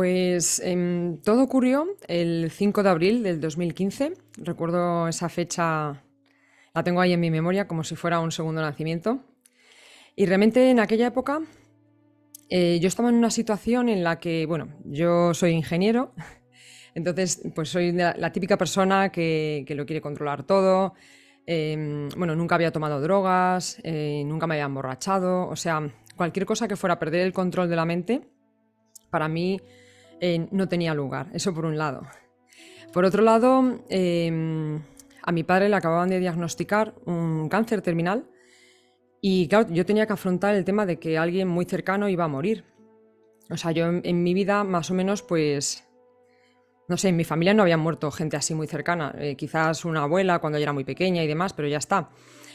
Pues todo ocurrió el 5 de abril del 2015. Recuerdo esa fecha, la tengo ahí en mi memoria como si fuera un segundo nacimiento. Y realmente en aquella época yo estaba en una situación en la que, bueno, yo soy ingeniero, entonces pues soy la típica persona que lo quiere controlar todo. Bueno, nunca había tomado drogas, nunca me había emborrachado, o sea, cualquier cosa que fuera a perder el control de la mente, para mí no tenía lugar, eso por un lado. Por otro lado, a mi padre le acababan de diagnosticar un cáncer terminal y claro, yo tenía que afrontar el tema de que alguien muy cercano iba a morir. O sea, yo en mi vida más o menos, pues, no sé, en mi familia no había muerto gente así muy cercana, quizás una abuela cuando yo era muy pequeña y demás, pero ya está.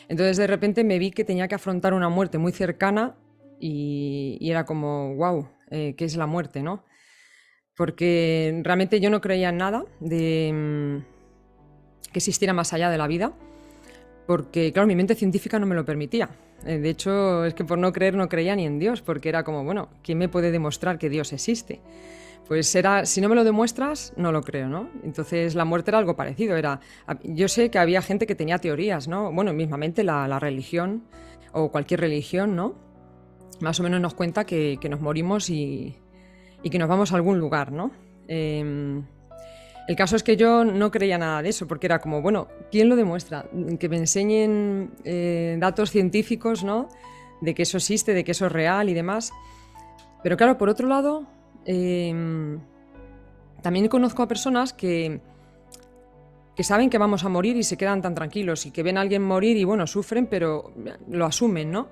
Entonces de repente me vi que tenía que afrontar una muerte muy cercana y era como, wow, ¿qué es la muerte, no? Porque realmente yo no creía en nada de que existiera más allá de la vida, porque claro, mi mente científica no me lo permitía. De hecho, es que por no creer no creía ni en Dios, porque era como, bueno, ¿quién me puede demostrar que Dios existe? Pues era, si no me lo demuestras, no lo creo, ¿no? Entonces la muerte era algo parecido, yo sé que había gente que tenía teorías, ¿no? Bueno, mismamente la religión o cualquier religión, ¿no? Más o menos nos cuenta que nos morimos y que nos vamos a algún lugar, ¿no? El caso es que yo no creía nada de eso, porque era como, bueno, ¿quién lo demuestra? Que me enseñen datos científicos, ¿no? De que eso existe, de que eso es real y demás. Pero claro, por otro lado, también conozco a personas que saben que vamos a morir y se quedan tan tranquilos y que ven a alguien morir y bueno, sufren, pero lo asumen, ¿no?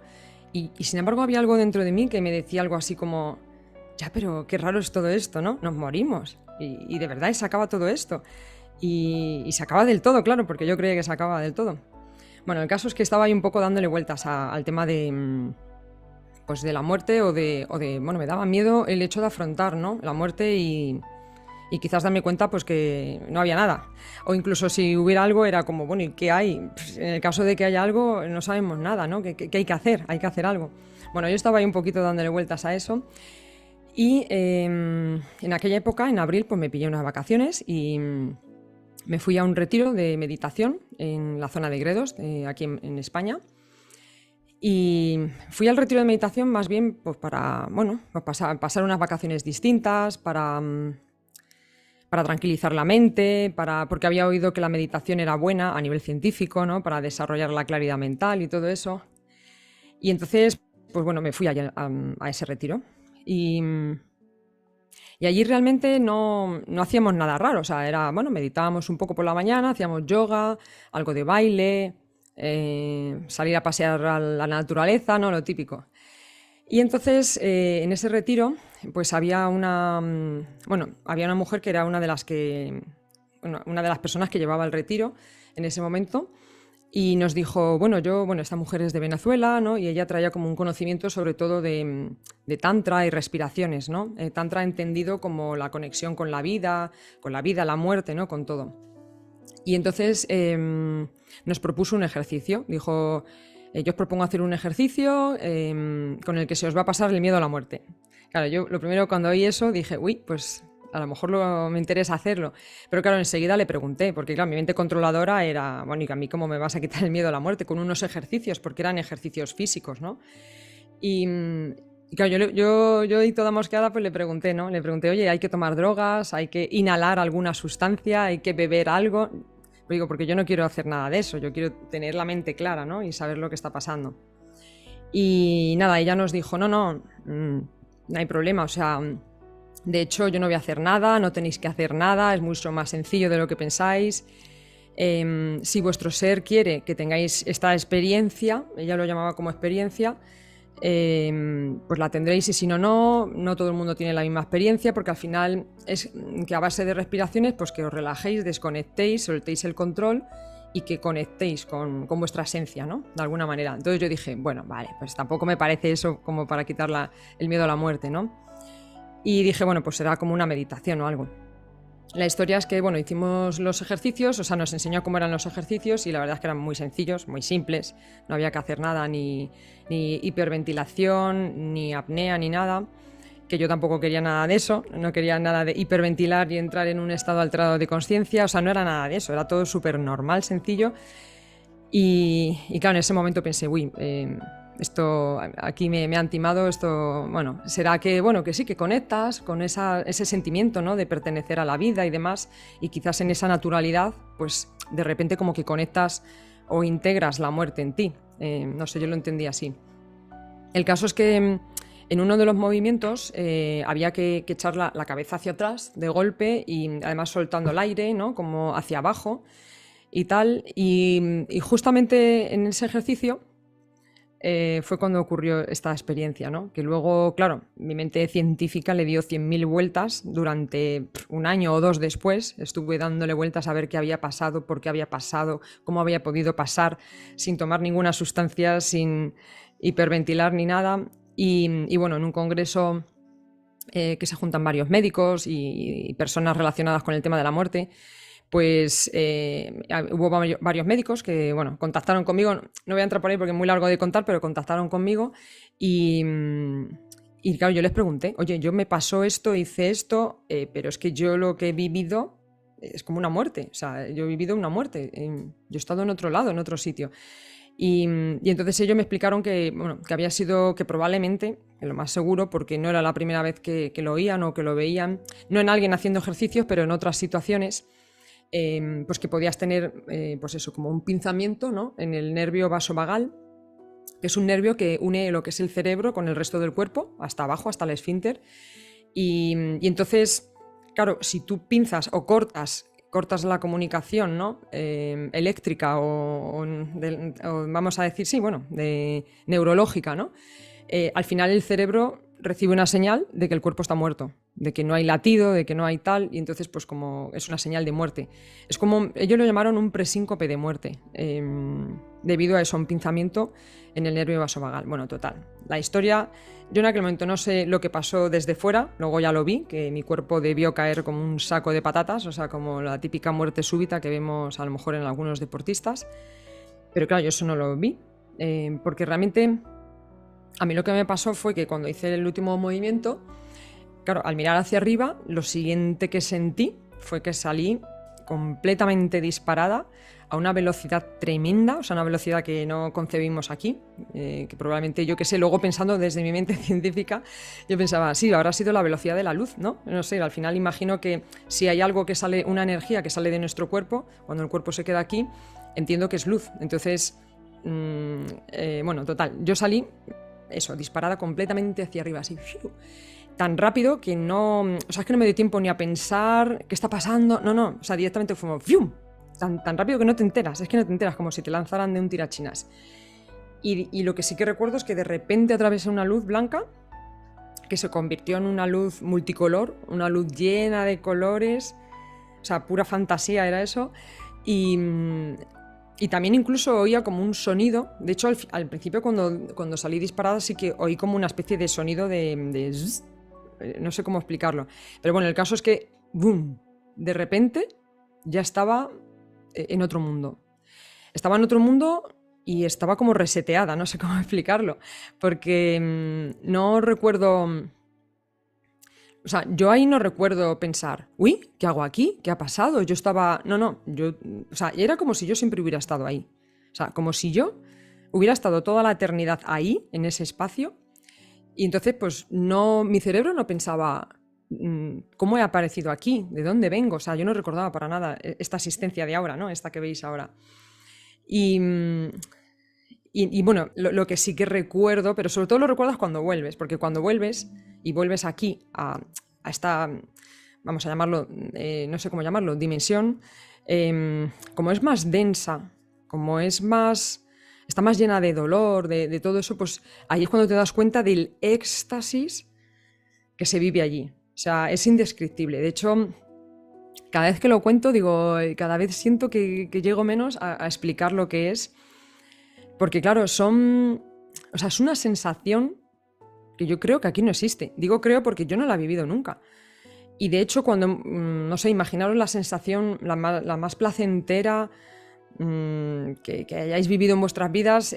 Y sin embargo había algo dentro de mí que me decía algo así como, ya, pero qué raro es todo esto, ¿no? Nos morimos y de verdad se acaba todo esto. Y se acaba del todo, claro, porque yo creía que se acaba del todo. Bueno, el caso es que estaba ahí un poco dándole vueltas al tema de, pues de la muerte o de, bueno, me daba miedo el hecho de afrontar, ¿no? La muerte y quizás darme cuenta pues que no había nada. O incluso si hubiera algo era como, bueno, ¿y qué hay? Pues en el caso de que haya algo no sabemos nada, ¿no? ¿Qué hay que hacer? Hay que hacer algo. Bueno, yo estaba ahí un poquito dándole vueltas a eso y en aquella época, en abril, pues me pillé unas vacaciones y me fui a un retiro de meditación en la zona de Gredos, aquí en España. Y fui al retiro de meditación más bien pues para, bueno, pues pasar unas vacaciones distintas, para tranquilizar la mente, porque había oído que la meditación era buena a nivel científico, ¿no? Para desarrollar la claridad mental y todo eso. Y entonces, pues bueno, me fui a ese retiro. Y allí realmente no hacíamos nada raro, o sea, era, bueno, meditábamos un poco por la mañana, hacíamos yoga, algo de baile, salir a pasear a la naturaleza, ¿no? Lo típico. Y entonces, en ese retiro, pues había había una mujer que era una de las personas que llevaba el retiro en ese momento, y nos dijo, bueno, esta mujer es de Venezuela, ¿no? Y ella traía como un conocimiento sobre todo de tantra y respiraciones, ¿no? Tantra entendido como la conexión con la vida, la muerte, ¿no? Con todo. Y entonces nos propuso un ejercicio. Dijo, yo os propongo hacer un ejercicio con el que se os va a pasar el miedo a la muerte. Claro, yo lo primero cuando oí eso dije, uy, pues a lo mejor me interesa hacerlo. Pero claro, enseguida le pregunté, porque claro, mi mente controladora era, bueno, ¿y a mí cómo me vas a quitar el miedo a la muerte? Con unos ejercicios, porque eran ejercicios físicos, ¿no? Y claro, yo y toda mosqueada pues le pregunté, ¿no? Le pregunté, oye, ¿hay que tomar drogas? ¿Hay que inhalar alguna sustancia? ¿Hay que beber algo? Digo, porque yo no quiero hacer nada de eso, yo quiero tener la mente clara, ¿no? Y saber lo que está pasando. Y nada, ella nos dijo, no hay problema, o sea, de hecho yo no voy a hacer nada, no tenéis que hacer nada, es mucho más sencillo de lo que pensáis. Si vuestro ser quiere que tengáis esta experiencia, ella lo llamaba como experiencia, pues la tendréis, y si no todo el mundo tiene la misma experiencia, porque al final es que a base de respiraciones pues que os relajéis, desconectéis, soltéis el control y que conectéis con vuestra esencia, ¿no? De alguna manera. Entonces yo dije, bueno, vale, pues tampoco me parece eso como para quitar el miedo a la muerte, ¿no? Y dije, bueno, pues será como una meditación o algo. La historia es que, bueno, hicimos los ejercicios, o sea, nos enseñó cómo eran los ejercicios y la verdad es que eran muy sencillos, muy simples, no había que hacer nada, ni hiperventilación, ni apnea, ni nada, que yo tampoco quería nada de eso, no quería nada de hiperventilar y entrar en un estado alterado de conciencia, o sea, no era nada de eso, era todo súper normal, sencillo. Y claro, en ese momento pensé, uy, esto aquí me han timado, esto, bueno, será que, bueno, que sí, que conectas con ese sentimiento, ¿no? De pertenecer a la vida y demás, y quizás en esa naturalidad, pues de repente como que conectas o integras la muerte en ti. No sé, yo lo entendí así. El caso es que en uno de los movimientos había que echar la cabeza hacia atrás de golpe y además soltando el aire, ¿no? Como hacia abajo y tal. Y justamente en ese ejercicio fue cuando ocurrió esta experiencia, ¿no? Que luego, claro, mi mente científica le dio 100.000 vueltas durante un año o dos después. Estuve dándole vueltas a ver qué había pasado, por qué había pasado, cómo había podido pasar, sin tomar ninguna sustancia, sin hiperventilar ni nada. Y bueno, en un congreso que se juntan varios médicos y personas relacionadas con el tema de la muerte, pues hubo varios médicos que, bueno, contactaron conmigo. No voy a entrar por ahí porque es muy largo de contar, pero contactaron conmigo y claro, yo les pregunté, oye, yo me pasó esto, hice esto, pero es que yo lo que he vivido es como una muerte. O sea, yo he vivido una muerte. Yo he estado en otro lado, en otro sitio. Y entonces ellos me explicaron que, bueno, que había sido, que probablemente, que lo más seguro, porque no era la primera vez que lo oían o que lo veían, no en alguien haciendo ejercicios, pero en otras situaciones, pues que podías tener, pues eso, como un pinzamiento, ¿no? En el nervio vasovagal, que es un nervio que une lo que es el cerebro con el resto del cuerpo, hasta abajo, hasta el esfínter. Y entonces, claro, si tú pinzas o cortas la comunicación, ¿no? Eléctrica o vamos a decir, sí, bueno, neurológica, ¿no? Al final el cerebro recibe una señal de que el cuerpo está muerto, de que no hay latido, de que no hay tal, y entonces pues como es una señal de muerte. Es como, ellos lo llamaron un presíncope de muerte, debido a eso, un pinzamiento en el nervio vasovagal. Bueno, total. La historia, yo en aquel momento no sé lo que pasó desde fuera, luego ya lo vi, que mi cuerpo debió caer como un saco de patatas, o sea, como la típica muerte súbita que vemos a lo mejor en algunos deportistas, pero claro, yo eso no lo vi, porque realmente a mí lo que me pasó fue que cuando hice el último movimiento, claro, al mirar hacia arriba, lo siguiente que sentí fue que salí completamente disparada a una velocidad tremenda, o sea, una velocidad que no concebimos aquí, que probablemente, yo qué sé, luego pensando desde mi mente científica, yo pensaba, sí, habrá sido la velocidad de la luz, ¿no? No sé, al final imagino que si hay algo que sale, una energía que sale de nuestro cuerpo, cuando el cuerpo se queda aquí, entiendo que es luz. Entonces, bueno, total, yo salí, eso, disparada completamente hacia arriba, así, ¡fiu! Tan rápido que no, o sea, es que no me dio tiempo ni a pensar qué está pasando, no, o sea, directamente fue como ¡fium! Tan rápido que no te enteras, es que no te enteras, como si te lanzaran de un tirachinas. Y lo que sí que recuerdo es que de repente atravesé una luz blanca que se convirtió en una luz multicolor, una luz llena de colores, o sea, pura fantasía era eso, y también incluso oía como un sonido. De hecho, al principio cuando salí disparada sí que oí como una especie de sonido de zzz, no sé cómo explicarlo. Pero bueno, el caso es que, ¡boom!, de repente ya estaba en otro mundo. Estaba en otro mundo y estaba como reseteada, no sé cómo explicarlo. Porque no recuerdo... O sea, yo ahí no recuerdo pensar, uy, ¿qué hago aquí? ¿Qué ha pasado? Yo estaba... No, yo... O sea, era como si yo siempre hubiera estado ahí. O sea, como si yo hubiera estado toda la eternidad ahí, en ese espacio. Y entonces, pues, no... Mi cerebro no pensaba, ¿cómo he aparecido aquí? ¿De dónde vengo? O sea, yo no recordaba para nada esta existencia de ahora, ¿no? Esta que veis ahora. Y bueno, lo que sí que recuerdo, pero sobre todo lo recuerdas cuando vuelves, porque cuando vuelves y vuelves aquí a esta, vamos a llamarlo, no sé cómo llamarlo, dimensión, como es más densa, como es más, está más llena de dolor, de todo eso, pues ahí es cuando te das cuenta del éxtasis que se vive allí. O sea, es indescriptible. De hecho, cada vez que lo cuento, digo, cada vez siento que llego menos a explicar lo que es. Porque claro, o sea, es una sensación que yo creo que aquí no existe. Digo creo porque yo no la he vivido nunca. Y de hecho, cuando, no sé, imaginaros la sensación, la más placentera que hayáis vivido en vuestras vidas,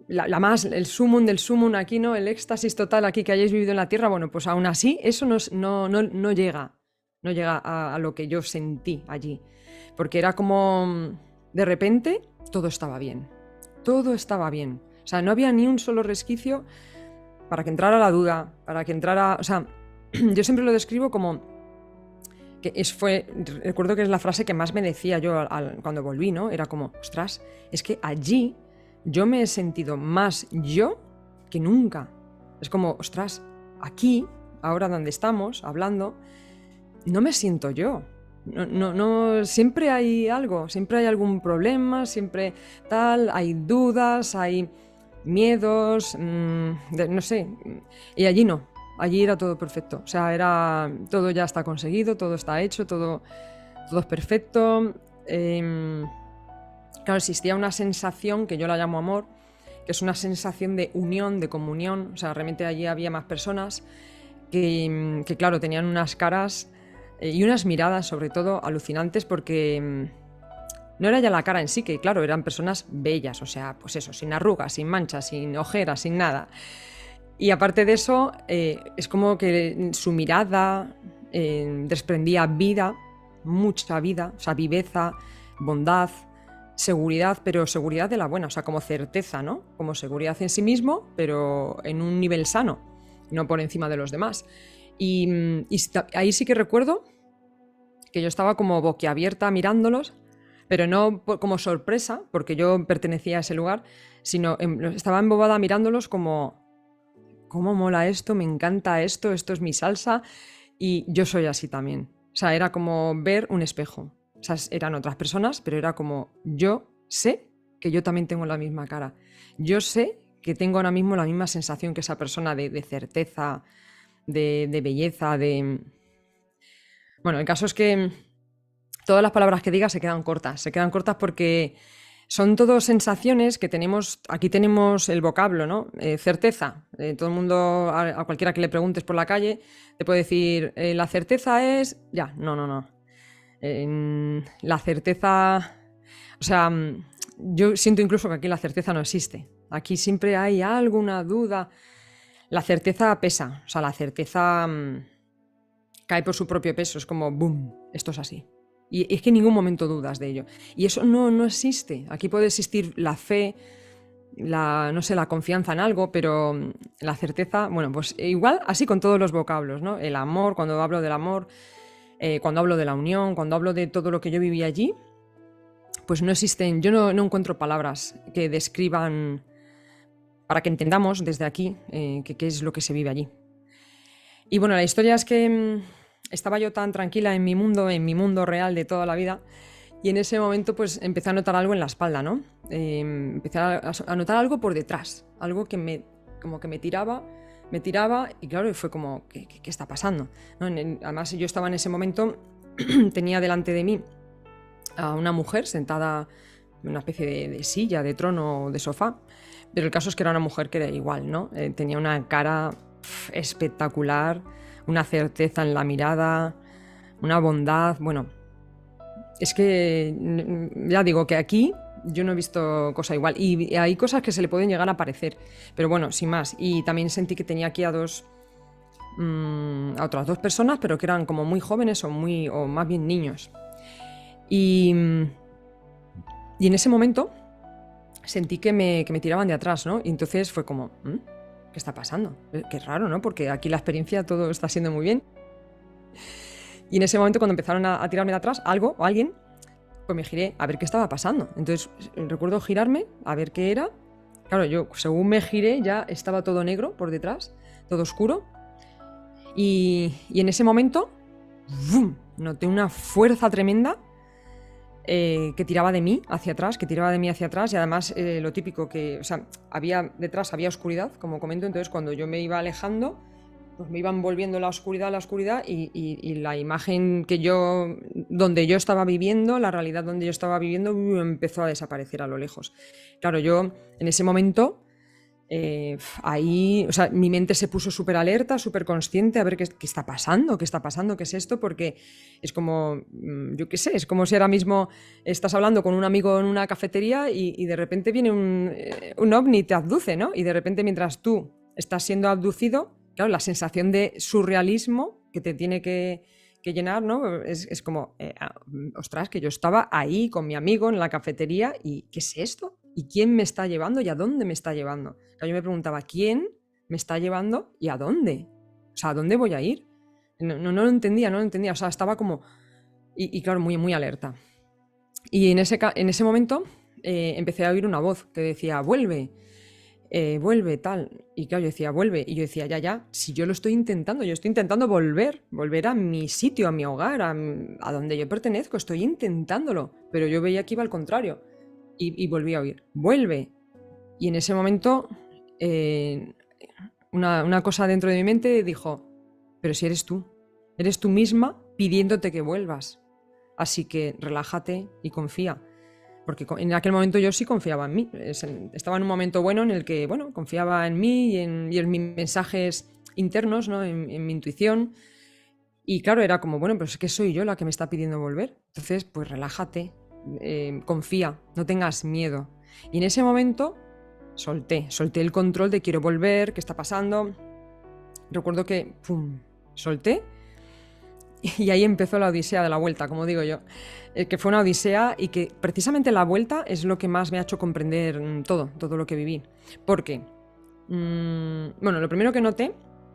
el sumum del sumum aquí, ¿no? El éxtasis total aquí que hayáis vivido en la tierra, bueno, pues aún así eso no llega, no llega a lo que yo sentí allí, porque era como, de repente, todo estaba bien, todo estaba bien, o sea, no había ni un solo resquicio para que entrara la duda, para que entrara, o sea, yo siempre lo describo como que recuerdo que es la frase que más me decía yo cuando volví, ¿no? Era como, ostras, es que allí yo me he sentido más yo que nunca. Es como, ostras, aquí, ahora donde estamos hablando, no me siento yo. No, siempre hay algo, siempre hay algún problema, siempre tal, hay dudas, hay miedos, no sé. Y allí no, allí era todo perfecto. O sea, todo ya está conseguido, todo está hecho, todo es perfecto. Claro, existía una sensación que yo la llamo amor, que es una sensación de unión, de comunión. O sea, realmente allí había más personas que claro, tenían unas caras y unas miradas, sobre todo, alucinantes, porque no era ya la cara en sí, que claro, eran personas bellas, o sea, pues eso, sin arrugas, sin manchas, sin ojeras, sin nada. Y aparte de eso, es como que su mirada desprendía vida, mucha vida, o sea, viveza, bondad, seguridad, pero seguridad de la buena, o sea, como certeza, ¿no? Como seguridad en sí mismo, pero en un nivel sano, no por encima de los demás. Y ahí sí que recuerdo que yo estaba como boquiabierta mirándolos, pero no como sorpresa, porque yo pertenecía a ese lugar, sino estaba embobada mirándolos como, ¿cómo mola esto? Me encanta esto, esto es mi salsa, y yo soy así también. O sea, era como ver un espejo. O sea, eran otras personas, pero era como, yo sé que yo también tengo la misma cara. Yo sé que tengo ahora mismo la misma sensación que esa persona de certeza, de belleza, de... Bueno, el caso es que todas las palabras que diga se quedan cortas porque son todo sensaciones que tenemos, aquí tenemos el vocablo, ¿no? Certeza. Todo el mundo, a cualquiera que le preguntes por la calle, te puede decir, la certeza es... Ya, no. La certeza... O sea, yo siento incluso que aquí la certeza no existe. Aquí siempre hay alguna duda. La certeza pesa, o sea, la certeza cae por su propio peso, es como, ¡boom!, esto es así. Y es que en ningún momento dudas de ello. Y eso no existe. Aquí puede existir la fe, no sé, la confianza en algo, pero la certeza, bueno, pues igual así con todos los vocablos, ¿no? El amor, cuando hablo del amor, cuando hablo de la unión, cuando hablo de todo lo que yo viví allí, pues no existen, yo no encuentro palabras que describan, para que entendamos desde aquí qué es lo que se vive allí. Y bueno, la historia es que estaba yo tan tranquila en mi mundo real de toda la vida, y en ese momento pues empecé a notar algo en la espalda, ¿no? Empecé a notar algo por detrás, algo que como que me tiraba, y claro, fue como, ¿qué está pasando? ¿No? Además yo estaba en ese momento, tenía delante de mí a una mujer sentada en una especie de silla, de trono, de sofá, pero el caso es que era una mujer que era igual, ¿no? Tenía una cara espectacular, una certeza en la mirada, una bondad, bueno, es que ya digo que aquí yo no he visto cosa igual, y hay cosas que se le pueden llegar a parecer, pero bueno, sin más. Y también sentí que tenía aquí a otras dos personas, pero que eran como muy jóvenes o más bien niños. Y en ese momento sentí que me tiraban de atrás, ¿no? Y entonces fue como, ¿qué está pasando? Qué raro, ¿no? Porque aquí la experiencia todo está siendo muy bien. Y en ese momento, cuando empezaron a tirarme de atrás, algo o alguien, pues me giré a ver qué estaba pasando. Entonces recuerdo girarme a ver qué era. Claro, yo según me giré ya estaba todo negro por detrás, todo oscuro. Y en ese momento, ¡bum!, noté una fuerza tremenda que tiraba de mí hacia atrás, y además lo típico que, o sea, detrás había oscuridad, como comento, entonces cuando yo me iba alejando, pues me iban volviendo la oscuridad, y la imagen donde yo estaba viviendo, la realidad donde yo estaba viviendo, empezó a desaparecer a lo lejos. Claro, yo en ese momento Ahí, o sea, mi mente se puso súper alerta, súper consciente a ver qué está pasando, qué es esto, porque es como, yo qué sé, es como si ahora mismo estás hablando con un amigo en una cafetería y de repente viene un ovni y te abduce, ¿no? Y de repente mientras tú estás siendo abducido, claro, la sensación de surrealismo que te tiene que llenar, ¿no? Es como, ostras, que yo estaba ahí con mi amigo en la cafetería y ¿qué es esto? ¿Y quién me está llevando y a dónde me está llevando? O sea, yo me preguntaba, ¿quién me está llevando y a dónde? O sea, ¿a dónde voy a ir? No lo entendía, no lo entendía. O sea, estaba como... Y claro, muy, muy alerta. Y en ese momento empecé a oír una voz que decía, vuelve, vuelve, tal. Y claro, yo decía, vuelve. Y yo decía, ya, si yo lo estoy intentando, yo estoy intentando volver a mi sitio, a mi hogar, a donde yo pertenezco, estoy intentándolo. Pero yo veía que iba al contrario. Y volví a oír, vuelve. Y en ese momento, una cosa dentro de mi mente dijo, pero si eres tú misma pidiéndote que vuelvas. Así que relájate y confía. Porque en aquel momento yo sí confiaba en mí. Estaba en un momento bueno en el que, bueno, confiaba en mí y en mis mensajes internos, ¿no? En mi intuición. Y claro, era como, bueno, pero es que soy yo la que me está pidiendo volver. Entonces, pues relájate, confía, no tengas miedo. Y en ese momento solté el control de quiero volver, qué está pasando. Recuerdo que, pum, solté. Y ahí empezó la odisea de la vuelta, como digo yo. Que fue una odisea y que precisamente la vuelta es lo que más me ha hecho comprender todo lo que viví. Porque, bueno, lo primero que noté,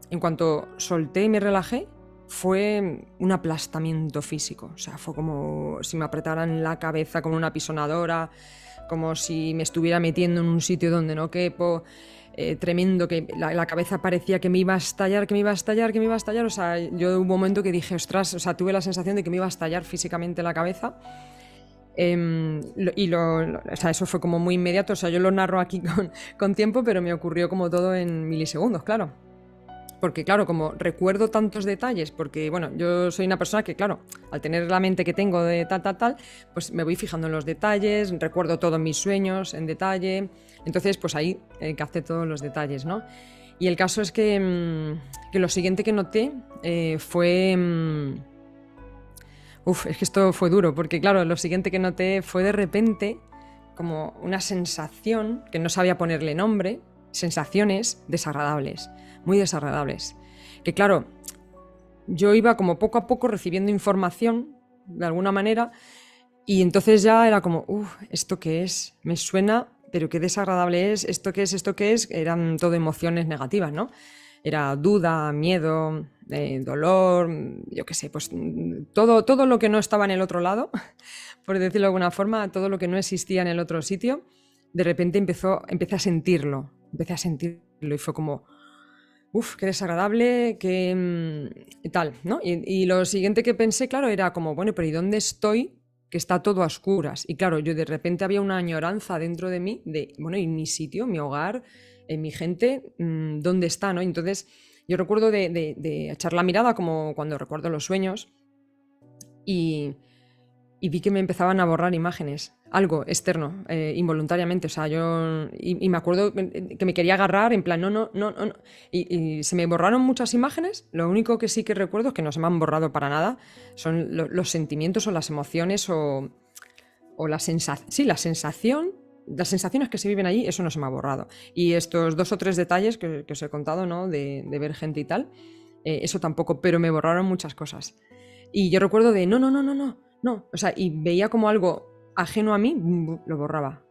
en cuanto solté y me relajé, fue un aplastamiento físico. O sea, fue como si me apretaran la cabeza con una pisonadora, como si me estuviera metiendo en un sitio donde no quepo. Tremendo, que la cabeza parecía que me iba a estallar, que me iba a estallar, que me iba a estallar. O sea, yo hubo un momento que dije, ostras, o sea, tuve la sensación de que me iba a estallar físicamente la cabeza. O sea, eso fue como muy inmediato. O sea, yo lo narro aquí con tiempo, pero me ocurrió como todo en milisegundos, claro. Porque, claro, como recuerdo tantos detalles, porque, bueno, yo soy una persona que, claro, al tener la mente que tengo de tal, pues me voy fijando en los detalles, recuerdo todos mis sueños en detalle. Entonces, pues ahí capté todos los detalles, ¿no? Y el caso es que lo siguiente que noté fue... es que esto fue duro, porque, claro, lo siguiente que noté fue de repente como una sensación que no sabía ponerle nombre, sensaciones desagradables, muy desagradables. Que claro, yo iba como poco a poco recibiendo información, de alguna manera, y entonces ya era como, ¿esto qué es? Me suena, pero qué desagradable es, ¿esto qué es? ¿Esto qué es? Eran todo emociones negativas, ¿no? Era duda, miedo, dolor, yo qué sé, pues todo lo que no estaba en el otro lado, por decirlo de alguna forma, todo lo que no existía en el otro sitio, de repente empecé a sentirlo y fue como, qué desagradable, qué tal, ¿no? Y lo siguiente que pensé, claro, era como, bueno, pero ¿y dónde estoy? Que está todo a oscuras. Y claro, yo de repente había una añoranza dentro de mí de, bueno, ¿y mi sitio, mi hogar, mi gente, dónde está, ¿no? Entonces yo recuerdo de echar la mirada como cuando recuerdo los sueños y vi que me empezaban a borrar imágenes, algo externo, involuntariamente. O sea, y me acuerdo que me quería agarrar en plan, no. Y se me borraron muchas imágenes. Lo único que sí que recuerdo es que no se me han borrado para nada. Son los sentimientos o las emociones o la sensación. Sí, la sensación. Las sensaciones que se viven allí, eso no se me ha borrado. Y estos 2 o 3 detalles que os he contado, ¿no? De ver gente y tal, eso tampoco, pero me borraron muchas cosas. Y yo recuerdo de no. O sea, y veía como algo ajeno a mí, lo borraba.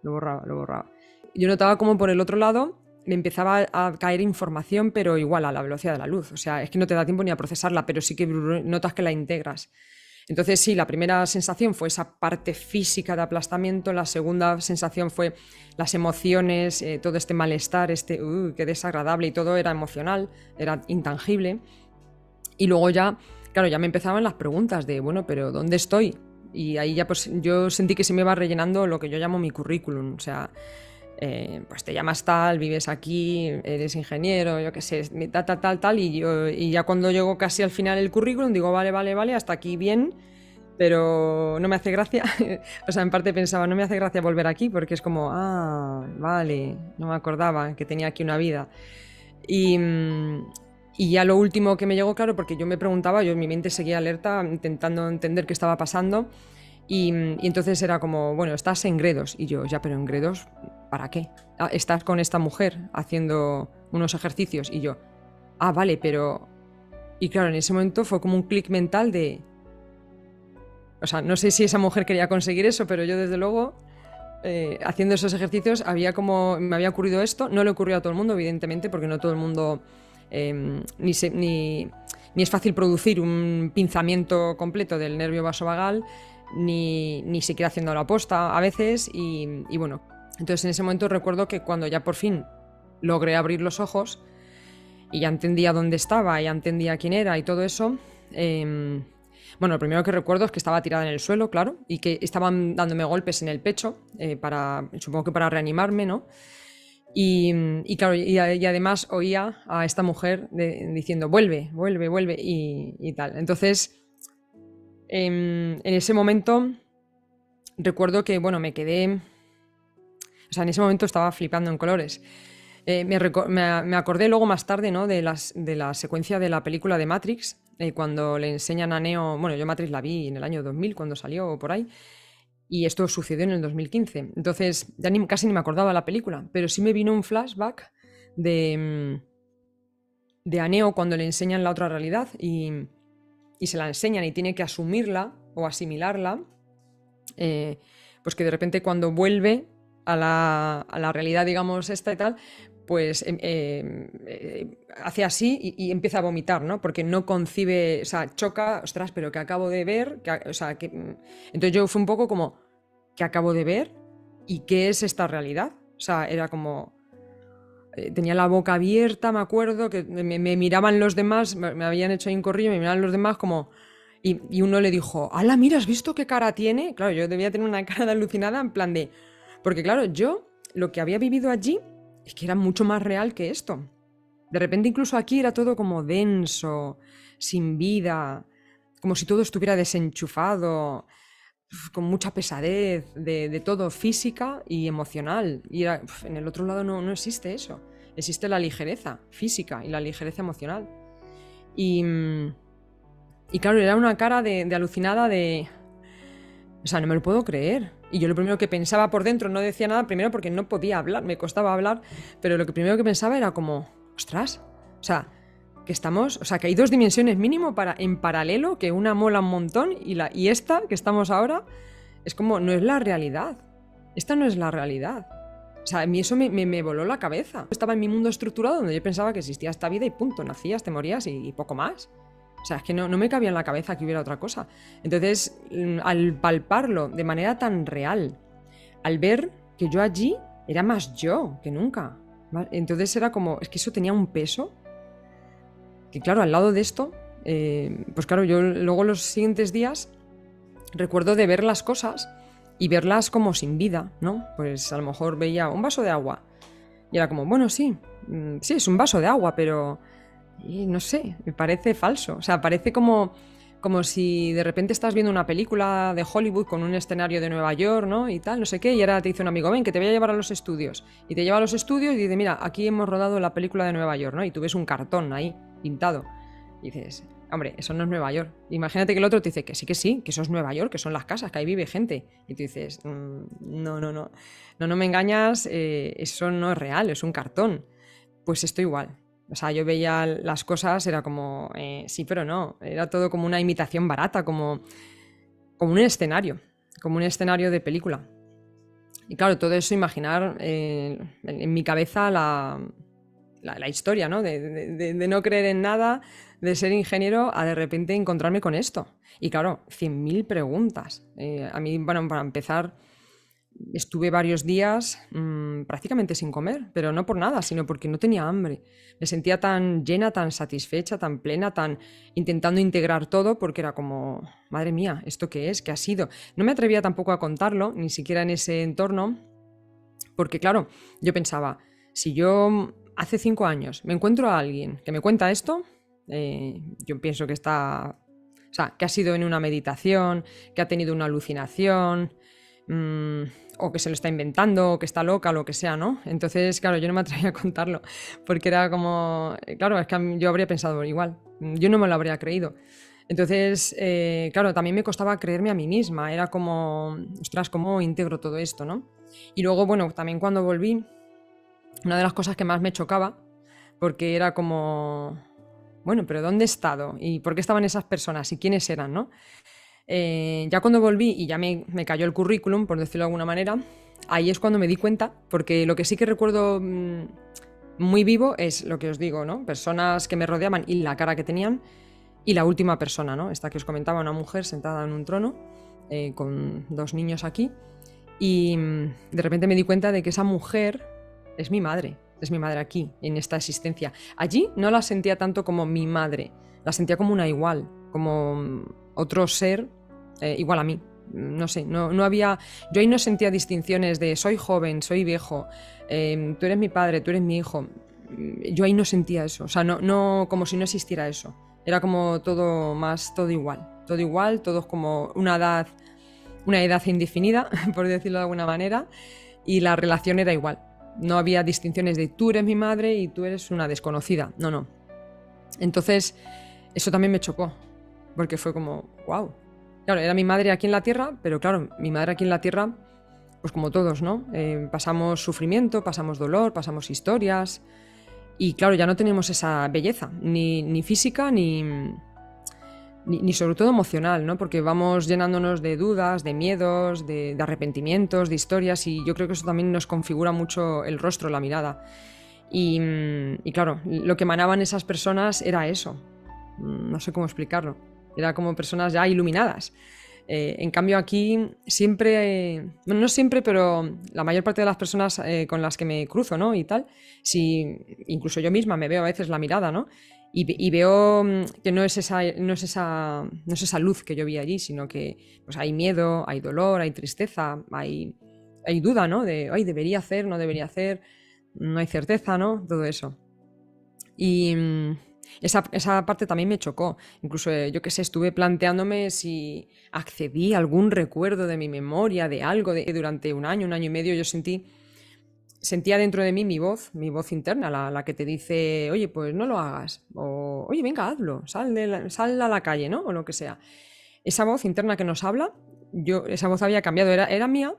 Yo notaba como por el otro lado me empezaba a caer información, pero igual a la velocidad de la luz. O sea, es que no te da tiempo ni a procesarla, pero sí que notas que la integras. Entonces sí, la primera sensación fue esa parte física de aplastamiento, la segunda sensación fue las emociones, todo este malestar, qué desagradable, y todo era emocional, era intangible. Y luego ya, claro, ya me empezaban las preguntas de, bueno, pero ¿dónde estoy? Y ahí ya pues yo sentí que se me iba rellenando lo que yo llamo mi currículum, o sea, pues te llamas tal, vives aquí, eres ingeniero, yo qué sé, tal, y ya cuando llego casi al final del currículum digo, vale, hasta aquí bien, pero no me hace gracia. O sea, en parte pensaba, no me hace gracia volver aquí porque es como, vale, no me acordaba que tenía aquí una vida. Y, y ya lo último que me llegó, claro, porque yo me preguntaba, mi mente seguía alerta, intentando entender qué estaba pasando. Y entonces era como, bueno, estás en Gredos. Y yo, ya, pero en Gredos, ¿para qué? Estás con esta mujer haciendo unos ejercicios. Y yo, vale, pero... Y claro, en ese momento fue como un clic mental de... O sea, no sé si esa mujer quería conseguir eso, pero yo desde luego, haciendo esos ejercicios, me había ocurrido esto. No le ocurrió a todo el mundo, evidentemente, porque no todo el mundo... ni es fácil producir un pinzamiento completo del nervio vasovagal, ni siquiera haciendo la aposta a veces. Y bueno, entonces en ese momento recuerdo que cuando ya por fin logré abrir los ojos y ya entendía dónde estaba, ya entendía quién era y todo eso, bueno, lo primero que recuerdo es que estaba tirada en el suelo, claro, y que estaban dándome golpes en el pecho, supongo que para reanimarme, ¿no? Y claro, y además oía a esta mujer diciendo, vuelve, vuelve, vuelve, y tal. Entonces, en ese momento recuerdo que, bueno, me quedé... O sea, en ese momento estaba flipando en colores. Me acordé luego más tarde, ¿no?, de la secuencia de la película de Matrix, cuando le enseñan a Neo... Bueno, yo Matrix la vi en el año 2000, cuando salió o por ahí, y esto sucedió en el 2015. Entonces, ya casi ni me acordaba de la película, pero sí me vino un flashback de a Neo cuando le enseñan la otra realidad y se la enseñan y tiene que asumirla o asimilarla, pues que de repente cuando vuelve a la realidad, digamos, esta y tal, pues hace así y empieza a vomitar, ¿no? Porque no concibe, o sea, choca, ostras, pero que acabo de ver, entonces yo fue un poco como, ¿qué acabo de ver? ¿Y qué es esta realidad? O sea, era como... tenía la boca abierta, me acuerdo, que me miraban los demás, me habían hecho ahí un corrillo, me miraban los demás como... Y uno le dijo, ¡hala, mira, has visto qué cara tiene! Claro, yo debía tener una cara de alucinada en plan de... Porque claro, yo lo que había vivido allí es que era mucho más real que esto. De repente incluso aquí era todo como denso, sin vida, como si todo estuviera desenchufado, con mucha pesadez de todo, física y emocional. Y en el otro lado no existe eso. Existe la ligereza física y la ligereza emocional. Y claro, era una cara de alucinada de... O sea, no me lo puedo creer. Y yo lo primero que pensaba por dentro, no decía nada, primero porque no podía hablar, me costaba hablar, pero lo que primero que pensaba era como, ostras, o sea, que estamos, o sea, que hay dos dimensiones mínimo en paralelo, que una mola un montón y esta que estamos ahora es como, no es la realidad. Esta no es la realidad. O sea, a mí eso me voló la cabeza. Estaba en mi mundo estructurado donde yo pensaba que existía esta vida y punto, nacías, te morías y poco más. O sea, es que no me cabía en la cabeza que hubiera otra cosa. Entonces, al palparlo de manera tan real, al ver que yo allí era más yo que nunca, ¿vale? Entonces era como, es que eso tenía un peso que claro, al lado de esto, pues claro, yo luego los siguientes días recuerdo de ver las cosas y verlas como sin vida, ¿no? Pues a lo mejor veía un vaso de agua y era como, bueno, sí, es un vaso de agua, pero... Y no sé, me parece falso. O sea, parece como si de repente estás viendo una película de Hollywood con un escenario de Nueva York, ¿no? Y tal, no sé qué, y ahora te dice un amigo, ven, que te voy a llevar a los estudios. Y te lleva a los estudios y dice, mira, aquí hemos rodado la película de Nueva York, ¿no? Y tú ves un cartón ahí, pintado. Y dices, hombre, eso no es Nueva York. Imagínate que el otro te dice que sí, que eso es Nueva York, que son las casas, que ahí vive gente. Y tú dices, no me engañas, eso no es real, es un cartón. Pues esto igual. O sea, yo veía las cosas, era como, sí, pero no. Era todo como una imitación barata, como un escenario de película. Y claro, todo eso, imaginar en mi cabeza la historia, ¿no? De no creer en nada, de ser ingeniero, a de repente encontrarme con esto. Y claro, 100.000 preguntas. A mí, bueno, para empezar... Estuve varios días prácticamente sin comer, pero no por nada, sino porque no tenía hambre. Me sentía tan llena, tan satisfecha, tan plena, tan intentando integrar todo, porque era como, madre mía, ¿esto qué es? ¿Qué ha sido? No me atrevía tampoco a contarlo, ni siquiera en ese entorno, porque claro, yo pensaba, si yo hace 5 años me encuentro a alguien que me cuenta esto, yo pienso que está O sea, que ha sido en una meditación, que ha tenido una alucinación, o que se lo está inventando, o que está loca, lo que sea, ¿no? Entonces, claro, yo no me atrevía a contarlo, porque era como, claro, es que yo habría pensado igual, yo no me lo habría creído. Entonces, claro, también me costaba creerme a mí misma, era como, ostras, ¿cómo integro todo esto, no? Y luego, bueno, también cuando volví, una de las cosas que más me chocaba, porque era como, bueno, pero ¿dónde he estado? ¿Y por qué estaban esas personas? ¿Y quiénes eran, no? Ya cuando volví y ya me cayó el currículum, por decirlo de alguna manera, ahí es cuando me di cuenta, porque lo que sí que recuerdo muy vivo es lo que os digo, ¿no? Personas que me rodeaban y la cara que tenían, y la última persona, ¿no? Esta que os comentaba, una mujer sentada en un trono, con 2 niños aquí, y de repente me di cuenta de que esa mujer es mi madre aquí, en esta existencia. Allí no la sentía tanto como mi madre, la sentía como una igual, como otro ser igual a mí. No sé, no había. Yo ahí no sentía distinciones de soy joven, soy viejo, tú eres mi padre, tú eres mi hijo. Yo ahí no sentía eso, o sea, no, como si no existiera eso. Era como todo más, todo igual, todos como una edad indefinida, por decirlo de alguna manera, y la relación era igual. No había distinciones de tú eres mi madre y tú eres una desconocida. No. Entonces, eso también me chocó, porque fue como, wow. Claro, era mi madre aquí en la tierra, pero claro, mi madre aquí en la tierra, pues como todos, ¿no? Pasamos sufrimiento, pasamos dolor, pasamos historias, y claro, ya no tenemos esa belleza, ni física, ni sobre todo emocional, ¿no? Porque vamos llenándonos de dudas, de miedos, de arrepentimientos, de historias, y yo creo que eso también nos configura mucho el rostro, la mirada. Y claro, lo que emanaban esas personas era eso. No sé cómo explicarlo. Era como personas ya iluminadas. En cambio aquí siempre, bueno, no siempre, pero la mayor parte de las personas con las que me cruzo, ¿no? Y tal, si incluso yo misma me veo a veces la mirada, ¿no? Y veo que no es esa luz que yo vi allí, sino que pues hay miedo, hay dolor, hay tristeza, hay duda, ¿no? De, ay, debería hacer, no debería hacer, no hay certeza, ¿no? Todo eso. Y esa parte también me chocó. Incluso, yo qué sé, estuve planteándome si accedí a algún recuerdo de mi memoria, de algo, durante un año y medio yo sentía dentro de mí mi voz interna, la que te dice, oye, pues no lo hagas, o oye, venga, hazlo, sal a la calle, ¿no? O lo que sea. Esa voz interna que nos habla, esa voz había cambiado, era mía,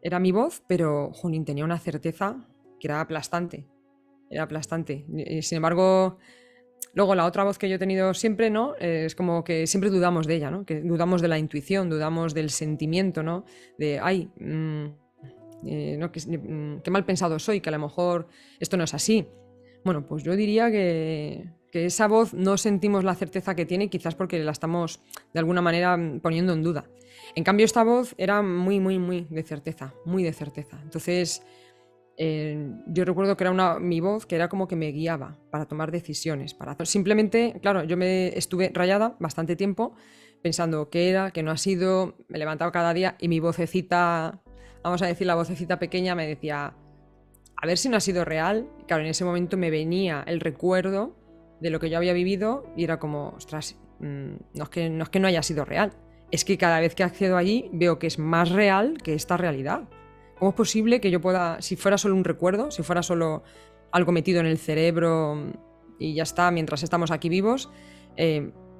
era mi voz, pero, jolín, tenía una certeza que era aplastante. Sin embargo, luego la otra voz que yo he tenido siempre, ¿no? Es como que siempre dudamos de ella, ¿no? Que dudamos de la intuición, dudamos del sentimiento, ¿no? De, ay, no, qué mal pensado soy, que a lo mejor esto no es así. Bueno, pues yo diría que esa voz no sentimos la certeza que tiene, quizás porque la estamos de alguna manera poniendo en duda. En cambio, esta voz era muy, muy, muy de certeza, muy de certeza. Entonces, yo recuerdo que era mi voz que era como que me guiaba para tomar decisiones. Simplemente, claro, yo me estuve rayada bastante tiempo pensando qué era, qué no ha sido. Me levantaba cada día y mi vocecita, vamos a decir, la vocecita pequeña me decía, a ver si no ha sido real. Claro, en ese momento me venía el recuerdo de lo que yo había vivido y era como, ostras, no es que no haya sido real. Es que cada vez que accedo allí veo que es más real que esta realidad. ¿Cómo es posible que yo pueda, si fuera solo un recuerdo, si fuera solo algo metido en el cerebro y ya está, mientras estamos aquí vivos,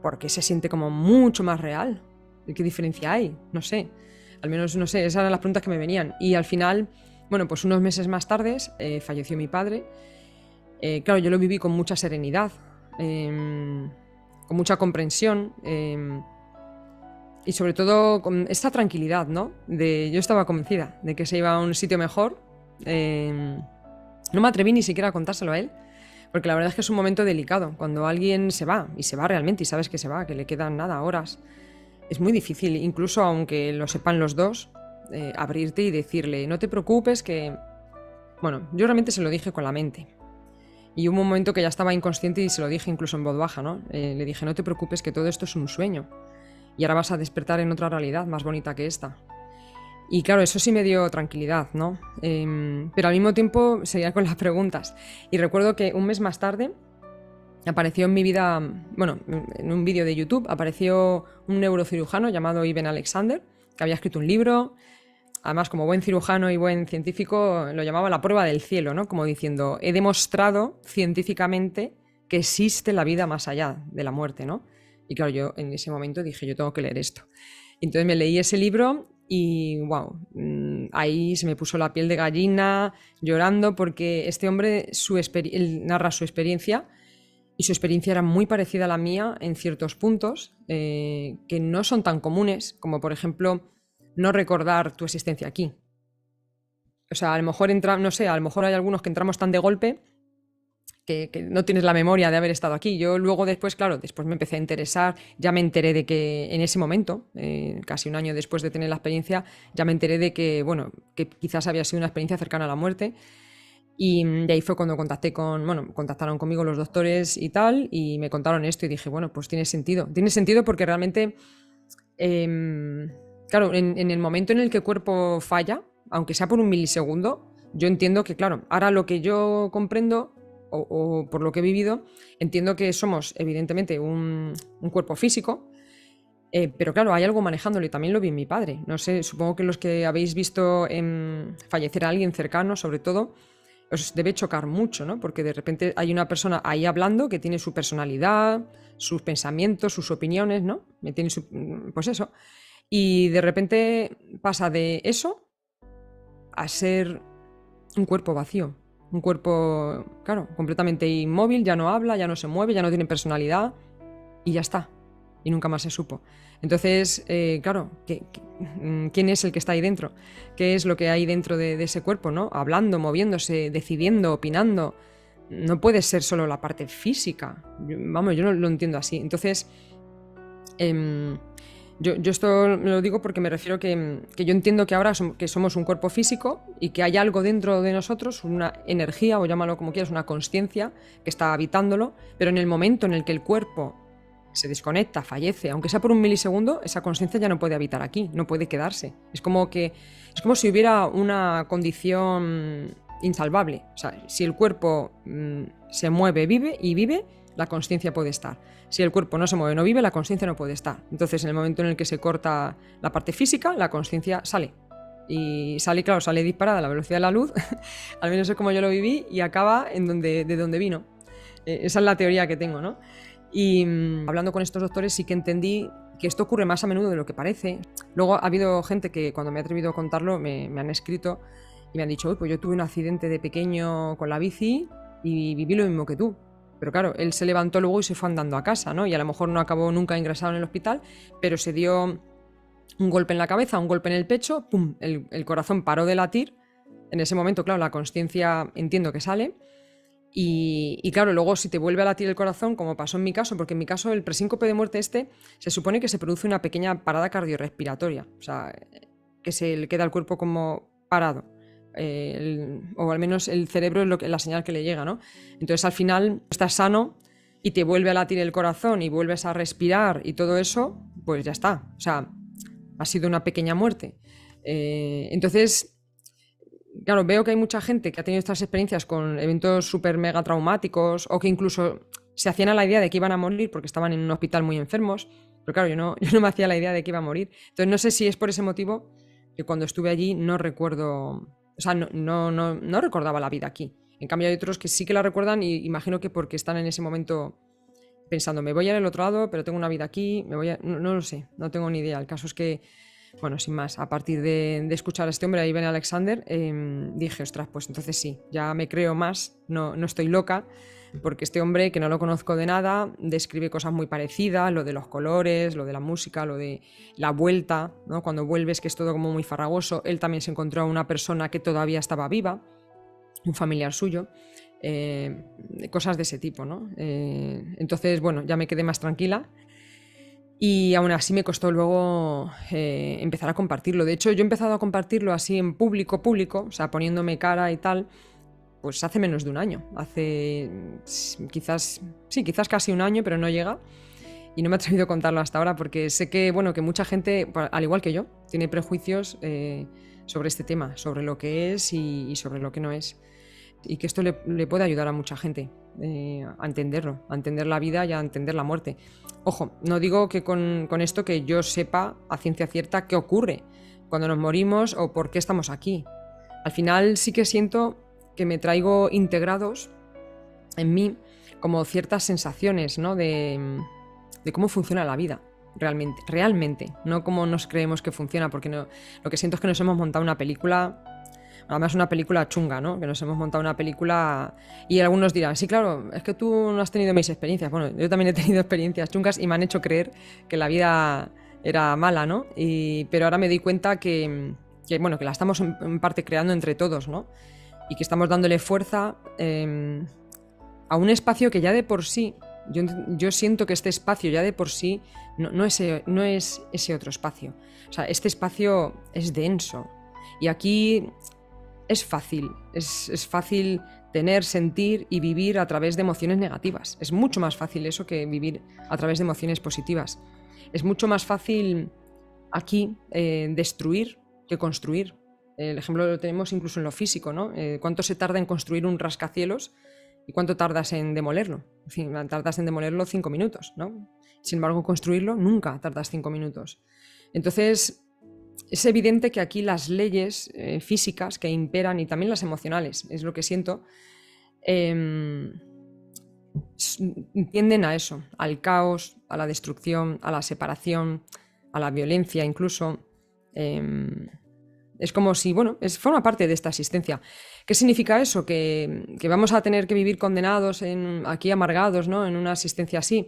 por qué se siente como mucho más real? ¿Qué diferencia hay? No sé. Al menos, no sé, esas eran las preguntas que me venían. Y al final, bueno, pues unos meses más tarde falleció mi padre. Claro, yo lo viví con mucha serenidad, con mucha comprensión, y sobre todo con esta tranquilidad, ¿no? Yo estaba convencida de que se iba a un sitio mejor. No me atreví ni siquiera a contárselo a él, porque la verdad es que es un momento delicado. Cuando alguien se va, y se va realmente, y sabes que se va, que le quedan nada, horas, es muy difícil, incluso aunque lo sepan los dos, abrirte y decirle, no te preocupes que... Bueno, yo realmente se lo dije con la mente. Y hubo un momento que ya estaba inconsciente y se lo dije incluso en voz baja, ¿no? Le dije, no te preocupes que todo esto es un sueño. Y ahora vas a despertar en otra realidad más bonita que esta. Y claro, eso sí me dio tranquilidad, ¿no? Pero al mismo tiempo seguía con las preguntas. Y recuerdo que un mes más tarde apareció en mi vida, bueno, en un vídeo de YouTube, apareció un neurocirujano llamado Iben Alexander, que había escrito un libro. Además, como buen cirujano y buen científico, lo llamaba la prueba del cielo, ¿no? Como diciendo, he demostrado científicamente que existe la vida más allá de la muerte, ¿no? Y claro, yo en ese momento dije, yo tengo que leer esto. Entonces me leí ese libro y, wow, ahí se me puso la piel de gallina, llorando, porque este hombre, él narra su experiencia, y su experiencia era muy parecida a la mía en ciertos puntos que no son tan comunes, como por ejemplo no recordar tu existencia aquí. O sea, a lo mejor no sé, a lo mejor hay algunos que entramos tan de golpe que no tienes la memoria de haber estado aquí. Yo luego después, claro, después me empecé a interesar, ya me enteré de que en ese momento, casi un año después de tener la experiencia, ya me enteré de que, bueno, que quizás había sido una experiencia cercana a la muerte. Y de ahí fue cuando contactaron conmigo los doctores y tal, y me contaron esto y dije, bueno, pues tiene sentido. Tiene sentido porque realmente, claro, en el momento en el que el cuerpo falla, aunque sea por un milisegundo, yo entiendo que, claro, ahora lo que yo comprendo o por lo que he vivido, entiendo que somos evidentemente un cuerpo físico, pero claro, hay algo manejándolo y también lo vi en mi padre. No sé, supongo que los que habéis visto fallecer a alguien cercano, sobre todo, os debe chocar mucho, ¿no? Porque de repente hay una persona ahí hablando que tiene su personalidad, sus pensamientos, sus opiniones, ¿no? Pues eso. Y de repente pasa de eso a ser un cuerpo vacío. Un cuerpo, claro, completamente inmóvil, ya no habla, ya no se mueve, ya no tiene personalidad y ya está. Y nunca más se supo. Entonces, claro, ¿quién es el que está ahí dentro? ¿Qué es lo que hay dentro de ese cuerpo, ¿no? Hablando, moviéndose, decidiendo, opinando. No puede ser solo la parte física. Yo no lo entiendo así. Entonces, yo esto lo digo porque me refiero que yo entiendo que ahora que somos un cuerpo físico y que hay algo dentro de nosotros, una energía, o llámalo como quieras, una consciencia que está habitándolo, pero en el momento en el que el cuerpo se desconecta, fallece, aunque sea por un milisegundo, esa consciencia ya no puede habitar aquí, no puede quedarse. Es como si hubiera una condición insalvable. O sea, si el cuerpo se mueve, vive, la consciencia puede estar. Si el cuerpo no se mueve, no vive, la consciencia no puede estar. Entonces, en el momento en el que se corta la parte física, la consciencia sale. Y sale, claro, sale disparada a la velocidad de la luz, al menos es como yo lo viví, y acaba de donde vino. Esa es la teoría que tengo, ¿no? Y hablando con estos doctores sí que entendí que esto ocurre más a menudo de lo que parece. Luego ha habido gente que cuando me he atrevido a contarlo me han escrito y me han dicho, pues yo tuve un accidente de pequeño con la bici y viví lo mismo que tú. Pero claro, él se levantó luego y se fue andando a casa, ¿no? Y a lo mejor no acabó nunca ingresado en el hospital, pero se dio un golpe en la cabeza, un golpe en el pecho, ¡pum! El corazón paró de latir. En ese momento, claro, la consciencia entiendo que sale. Y claro, luego si te vuelve a latir el corazón, como pasó en mi caso, porque en mi caso el presíncope de muerte se supone que se produce una pequeña parada cardiorrespiratoria, o sea, que se le queda el cuerpo como parado, o al menos el cerebro es la señal que le llega, ¿no? Entonces al final estás sano y te vuelve a latir el corazón y vuelves a respirar y todo eso, pues ya está, o sea, ha sido una pequeña muerte. Entonces... Claro, veo que hay mucha gente que ha tenido estas experiencias con eventos súper mega traumáticos o que incluso se hacían a la idea de que iban a morir porque estaban en un hospital muy enfermos. Pero claro, yo no me hacía la idea de que iba a morir. Entonces no sé si es por ese motivo que cuando estuve allí no recuerdo, o sea, no recordaba la vida aquí. En cambio hay otros que sí que la recuerdan y imagino que porque están en ese momento pensando, me voy a ir al otro lado, pero tengo una vida aquí, no lo sé, no tengo ni idea. El caso es que bueno, sin más, a partir de escuchar a este hombre, a Iben Alexander, dije, ostras, pues entonces sí, ya me creo más, no estoy loca, porque este hombre, que no lo conozco de nada, describe cosas muy parecidas, lo de los colores, lo de la música, lo de la vuelta, ¿no? Cuando vuelves, que es todo como muy farragoso. Él también se encontró a una persona que todavía estaba viva, un familiar suyo, cosas de ese tipo, ¿no? Entonces, bueno, ya me quedé más tranquila. Y aún así me costó luego empezar a compartirlo. De hecho, yo he empezado a compartirlo así en público, o sea, poniéndome cara y tal, pues hace menos de un año. Hace quizás casi un año, pero no llega. Y no me he atrevido a contarlo hasta ahora porque sé que, bueno, que mucha gente, al igual que yo, tiene prejuicios sobre este tema, sobre lo que es y sobre lo que no es. y que esto le puede ayudar a mucha gente a entenderlo, a entender la vida y a entender la muerte. Ojo, no digo que con esto que yo sepa a ciencia cierta qué ocurre cuando nos morimos o por qué estamos aquí. Al final sí que siento que me traigo integrados en mí como ciertas sensaciones, ¿no? de cómo funciona la vida realmente, no como nos creemos que funciona, porque no, lo que siento es que nos hemos montado una película, además una película chunga, ¿no? Que nos hemos montado una película y algunos dirán, sí, claro, es que tú no has tenido mis experiencias. Bueno, yo también he tenido experiencias chungas y me han hecho creer que la vida era mala, ¿no? Pero ahora me doy cuenta que la estamos en parte creando entre todos, ¿no? Y que estamos dándole fuerza a un espacio que ya de por sí, yo siento que este espacio ya de por sí no es ese otro espacio. O sea, este espacio es denso. Y aquí es fácil tener, sentir y vivir a través de emociones negativas. Es mucho más fácil eso que vivir a través de emociones positivas. Es mucho más fácil aquí destruir que construir. El ejemplo lo tenemos incluso en lo físico, ¿no? ¿Cuánto se tarda en construir un rascacielos y cuánto tardas en demolerlo? En fin, tardas en demolerlo 5 minutos, ¿no? Sin embargo, construirlo nunca tardas 5 minutos. Entonces, es evidente que aquí las leyes físicas que imperan y también las emocionales, es lo que siento, tienden a eso, al caos, a la destrucción, a la separación, a la violencia incluso. Es como si, forma parte de esta existencia. ¿Qué significa eso? Que vamos a tener que vivir condenados, aquí amargados, ¿no? En una existencia así.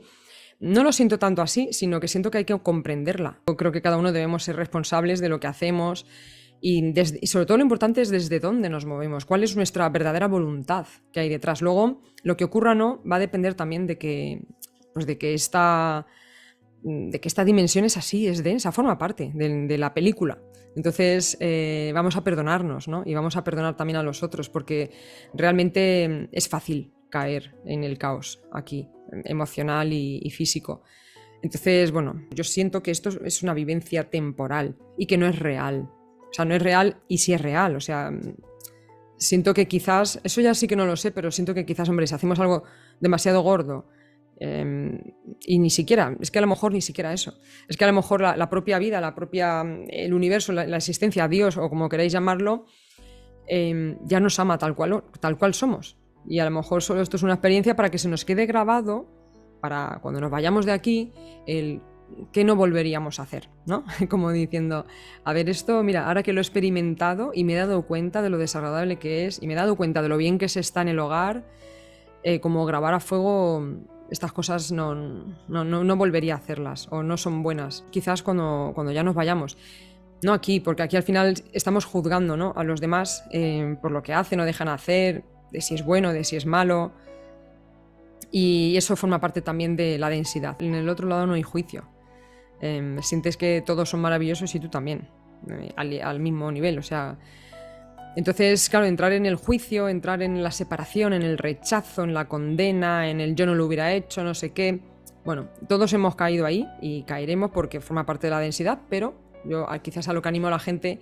No lo siento tanto así, sino que siento que hay que comprenderla. Yo creo que cada uno debemos ser responsables de lo que hacemos y sobre todo lo importante es desde dónde nos movemos, cuál es nuestra verdadera voluntad que hay detrás. Luego, lo que ocurra o no va a depender también de que esta dimensión es así, es densa, forma parte de la película. Entonces vamos a perdonarnos, ¿no? Y vamos a perdonar también a los otros, porque realmente es fácil caer en el caos aquí, emocional y físico. Entonces, yo siento que esto es una vivencia temporal y que no es real. O sea, no es real y sí es real. O sea, siento que quizás, eso ya sí que no lo sé, pero siento que quizás, hombre, si hacemos algo demasiado gordo, y ni siquiera, es que a lo mejor ni siquiera eso, es que a lo mejor la propia vida, el universo, la existencia, Dios o como queráis llamarlo, ya nos ama tal cual somos, y a lo mejor solo esto es una experiencia para que se nos quede grabado para cuando nos vayamos de aquí el que no volveríamos a hacer, ¿no? Como diciendo, a ver, esto, mira, ahora que lo he experimentado y me he dado cuenta de lo desagradable que es y me he dado cuenta de lo bien que se está en el hogar, como grabar a fuego, estas cosas no volvería a hacerlas o no son buenas. Quizás cuando ya nos vayamos. No aquí, porque aquí al final estamos juzgando, ¿no? A los demás por lo que hacen o dejan hacer, de si es bueno, de si es malo. Y eso forma parte también de la densidad. En el otro lado no hay juicio. Sientes que todos son maravillosos y tú también, al mismo nivel, o sea. Entonces, claro, entrar en el juicio, entrar en la separación, en el rechazo, en la condena, en el yo no lo hubiera hecho, no sé qué. Bueno, todos hemos caído ahí y caeremos porque forma parte de la densidad, pero yo quizás a lo que animo a la gente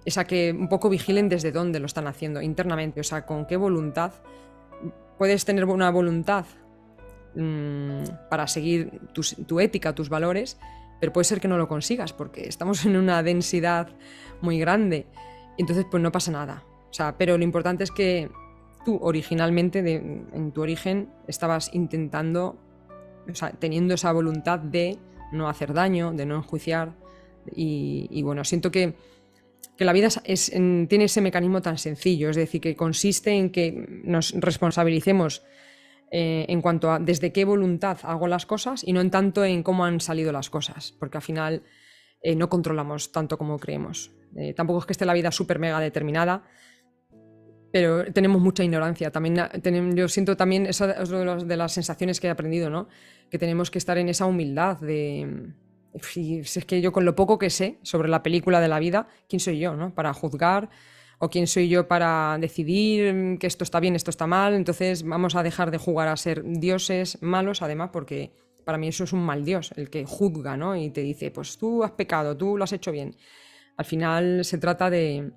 es a que un poco vigilen desde dónde lo están haciendo internamente, o sea, con qué voluntad. Puedes tener una voluntad para seguir tu ética, tus valores, pero puede ser que no lo consigas porque estamos en una densidad muy grande. Entonces, pues no pasa nada. O sea, pero lo importante es que tú originalmente, en tu origen, estabas intentando, o sea, teniendo esa voluntad de no hacer daño, de no enjuiciar. Y bueno, siento que la vida tiene ese mecanismo tan sencillo, es decir, que consiste en que nos responsabilicemos en cuanto a desde qué voluntad hago las cosas y no en tanto en cómo han salido las cosas, porque al final no controlamos tanto como creemos. Tampoco es que esté la vida súper mega determinada, pero tenemos mucha ignorancia. También yo siento también, esa es de las sensaciones que he aprendido, ¿no? Que tenemos que estar en esa humildad de... Si es que yo con lo poco que sé sobre la película de la vida, ¿quién soy yo, no? Para juzgar, o quién soy yo para decidir que esto está bien, esto está mal. Entonces vamos a dejar de jugar a ser dioses malos, además, porque para mí eso es un mal dios, el que juzga, ¿no? Y te dice, pues tú has pecado, tú lo has hecho bien. Al final se trata de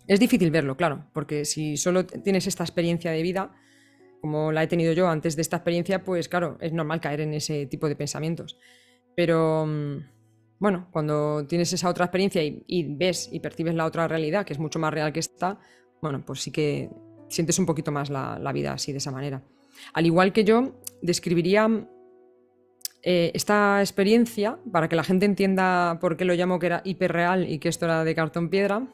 Es difícil verlo, claro, porque si solo tienes esta experiencia de vida, como la he tenido yo antes de esta experiencia, pues claro, es normal caer en ese tipo de pensamientos. Pero bueno, cuando tienes esa otra experiencia y ves y percibes la otra realidad, que es mucho más real que esta, bueno, pues sí que sientes un poquito más la vida así, de esa manera. Al igual que yo, describiría esta experiencia, para que la gente entienda por qué lo llamo que era hiperreal y que esto era de cartón piedra,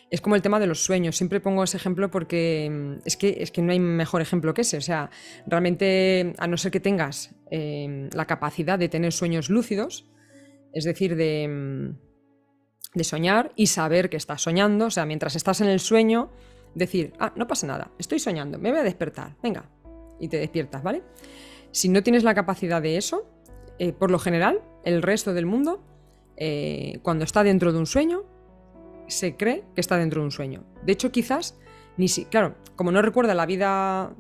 es como el tema de los sueños. Siempre pongo ese ejemplo porque es que no hay mejor ejemplo que ese. O sea, realmente, a no ser que tengas la capacidad de tener sueños lúcidos, es decir, de soñar y saber que estás soñando, o sea, mientras estás en el sueño, decir, no pasa nada, estoy soñando, me voy a despertar, venga, y te despiertas, ¿vale? Si no tienes la capacidad de eso, por lo general, el resto del mundo, cuando está dentro de un sueño, se cree que está dentro de un sueño. De hecho, quizás, claro, como no recuerda la vida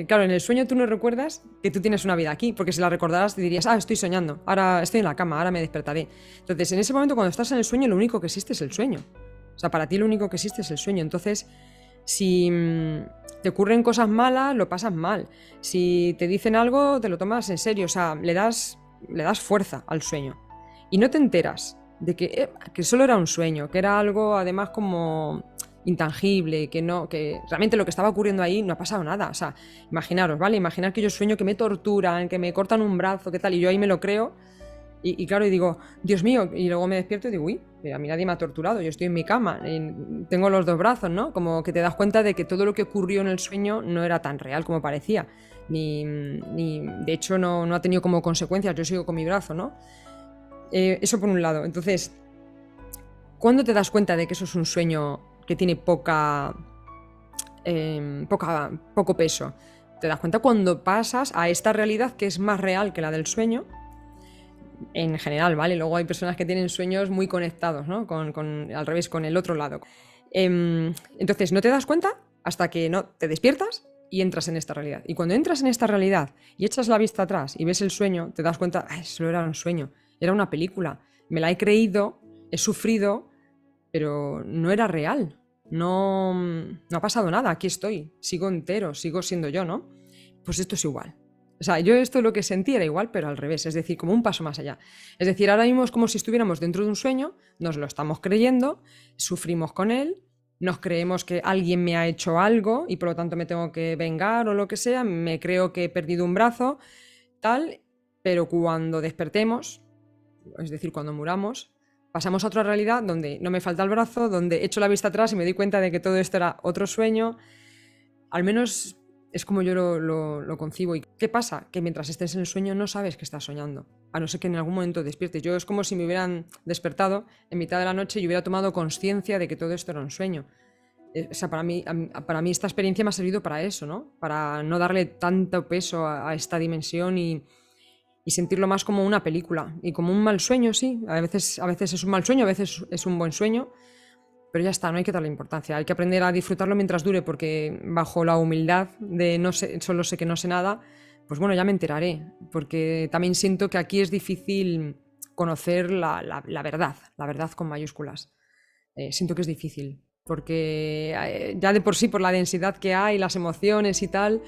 claro, en el sueño tú no recuerdas que tú tienes una vida aquí, porque si la recordaras te dirías, estoy soñando, ahora estoy en la cama, ahora me despertaré. Entonces, en ese momento, cuando estás en el sueño, lo único que existe es el sueño. O sea, para ti lo único que existe es el sueño. Entonces, si te ocurren cosas malas, lo pasas mal. Si te dicen algo, te lo tomas en serio. O sea, le das fuerza al sueño. Y no te enteras de que solo era un sueño, que era algo además como intangible, que realmente lo que estaba ocurriendo ahí no ha pasado nada. O sea, imaginaros, ¿vale? Imaginar que yo sueño que me torturan, que me cortan un brazo, qué tal, y yo ahí me lo creo. Y claro, y digo, Dios mío, y luego me despierto y digo, uy, a mí nadie me ha torturado, yo estoy en mi cama, tengo los dos brazos, ¿no? Como que te das cuenta de que todo lo que ocurrió en el sueño no era tan real como parecía, ni de hecho no ha tenido como consecuencias, yo sigo con mi brazo, ¿no? Eso por un lado. Entonces, ¿cuándo te das cuenta de que eso es un sueño que tiene poco peso? Te das cuenta cuando pasas a esta realidad que es más real que la del sueño. En general, ¿vale? Luego hay personas que tienen sueños muy conectados, ¿no? Al revés, con el otro lado. Entonces, no te das cuenta hasta que no te despiertas y entras en esta realidad. Y cuando entras en esta realidad y echas la vista atrás y ves el sueño, te das cuenta, solo era un sueño, era una película. Me la he creído, he sufrido, pero no era real. No ha pasado nada, aquí estoy, sigo entero, sigo siendo yo, ¿no? Pues esto es igual. O sea, yo esto lo que sentí era igual, pero al revés, es decir, como un paso más allá. Es decir, ahora mismo es como si estuviéramos dentro de un sueño, nos lo estamos creyendo, sufrimos con él, nos creemos que alguien me ha hecho algo y por lo tanto me tengo que vengar o lo que sea, me creo que he perdido un brazo, tal, pero cuando despertemos, es decir, cuando muramos, pasamos a otra realidad donde no me falta el brazo, donde echo la vista atrás y me doy cuenta de que todo esto era otro sueño. Al menos es como yo lo concibo. ¿Y qué pasa? Que mientras estés en el sueño no sabes que estás soñando, a no ser que en algún momento despiertes. Yo es como si me hubieran despertado en mitad de la noche y hubiera tomado conciencia de que todo esto era un sueño. O sea, para mí esta experiencia me ha servido para eso, ¿no? Para no darle tanto peso a esta dimensión y sentirlo más como una película y como un mal sueño, sí. A veces es un mal sueño, a veces es un buen sueño. Pero ya está, no hay que darle importancia, hay que aprender a disfrutarlo mientras dure, porque bajo la humildad de solo sé que no sé nada, pues bueno, ya me enteraré, porque también siento que aquí es difícil conocer la verdad con mayúsculas. Siento que es difícil, porque ya de por sí, por la densidad que hay, las emociones y tal,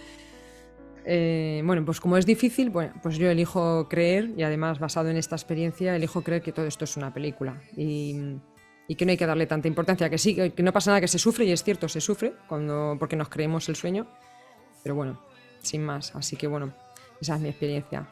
bueno, pues como es difícil, bueno, pues yo elijo creer, y además basado en esta experiencia, elijo creer que todo esto es una película. Y que no hay que darle tanta importancia, que sí, que no pasa nada, que se sufre, y es cierto, se sufre porque nos creemos el sueño, pero bueno, sin más. Así que bueno, esa es mi experiencia.